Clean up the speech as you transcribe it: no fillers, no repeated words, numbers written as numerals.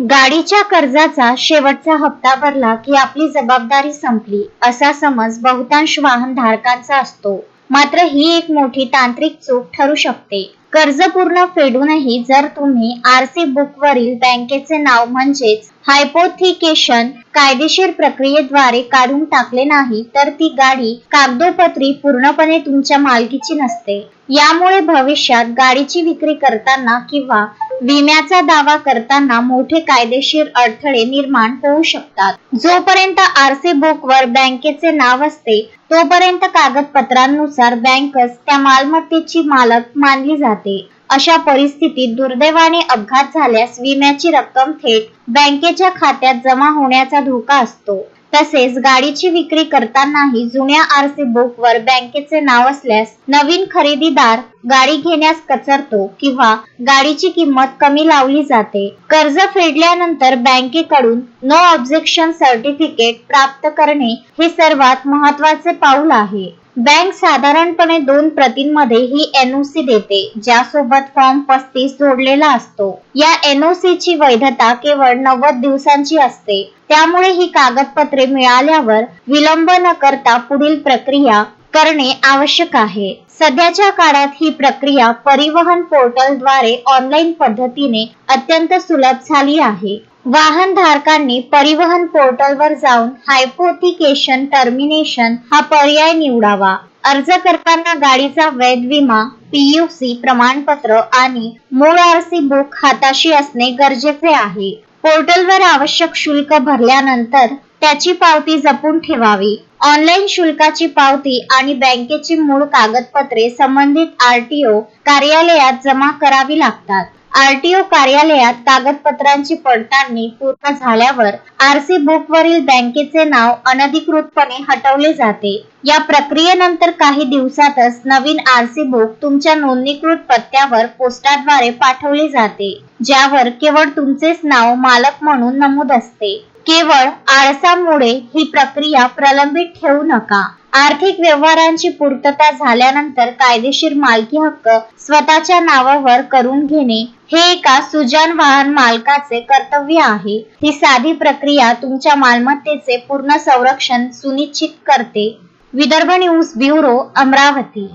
गाडीच्या कर्जाचा शेवटचा हप्ता भरला की आपली जबाबदारी संपली असा समज बहुतांश वाहन धारकांचा असतो. मात्र ही एक मोठी तांत्रिक चूक ठरू शकते. कर्ज पूर्ण फेडूनही जर तुम्ही आरसी बुकवरील बँकेचे नाव म्हणजेच हायपोथिकेशन कायदेशीर प्रक्रियेद्वारे काढून टाकले नाही तर ती गाडी कागदोपत्री पूर्णपणे तुमच्या मालकीची नसते. यामुळे भविष्यात गाडीची विक्री करताना किंवा विम्याचा दावा करताना मोठे कायदेशीर अडथळे निर्माण होऊ शकतात. जोपर्यंत आरसी बुकवर बँकेचे नाव असते तोपर्यंत कागदपत्रांनुसार बँकच त्या मालमत्तेची मालक मानली जाते. अशा परिस्थितीत दुर्दैवाने अपघात झाल्यास विम्याची रक्कम थेट बँकेच्या खात्यात जमा होण्याचा धोका असतो. तसेच गाडीची विक्री करतानाही जुन्या आरसी बुकवर बँकेचे नाव असल्यास नवीन खरेदीदार गाडी घेण्यास कचरतो किंवा गाडीची किंमत कमी लावली जाते. कर्ज फेडल्यानंतर बँकेकडून नो ऑब्जेक्शन सर्टिफिकेट प्राप्त करणे हे सर्वात महत्त्वाचे पाऊल आहे. बँक साधारणपणे 2 प्रतींमध्ये ही एनओसी देते ज्यासोबत फॉर्म 35 जोडलेला असतो. या एनओसी ची वैधता केवळ 90 दिवसांची असते. त्यामुळे ही कागदपत्रे मिळाल्यावर विलंब न करता पुढील प्रक्रिया करणे आवश्यक आहे. सध्याच्या काळात ही प्रक्रिया परिवहन पोर्टलद्वारे ऑनलाईन पद्धतीने अत्यंत सुलभ झाली आहे. वाहन धारकांनी परिवहन पोर्टलवर जाऊन हायपोथिकेशन टर्मिनेशन हा पर्याय निवडावा. अर्ज करताना गाडीचा वैध विमा, पीयूसी प्रमाणपत्र आणि मूळ आरसी बुक हाताशी असणे गरजेचे आहे. पोर्टलवर आवश्यक शुल्क भरल्यानंतर त्याची पावती जपून ठेवावी. ऑनलाईन शुल्काची पावती आणि बँकेची मूळ कागदपत्रे संबंधित आरटीओ कार्यालयात जमा करावी लागतात. आरटीओ कार्यालयात कागदपत्रांची पडताळणी पूर्ण झाल्यावर आरसी बुकवरील बँकेचे नाव अनधिकृतपणे हटवले जाते. या प्रक्रियेनंतर काही दिवसातच नवीन आरसी बुक तुमच्या नोंदणीकृत पत्त्यावर पोस्टाद्वारे पाठवले जाते, ज्यावर केवळ तुमचेच नाव मालक म्हणून नमूद असते. केवळ आळसामुळे ही प्रक्रिया प्रलंबित ठेवू नका. आर्थिक व्यवहारांची पूर्तता झाल्यानंतर कायदेशीर मालकी हक्क स्वतःच्या नावावर करून घेणे हे एका सुजाण वाहन मालकाचे कर्तव्य आहे. ही साधी प्रक्रिया तुमच्या मालमत्तेचे पूर्ण संरक्षण सुनिश्चित करते. Vidarbha news bureau, Amravati.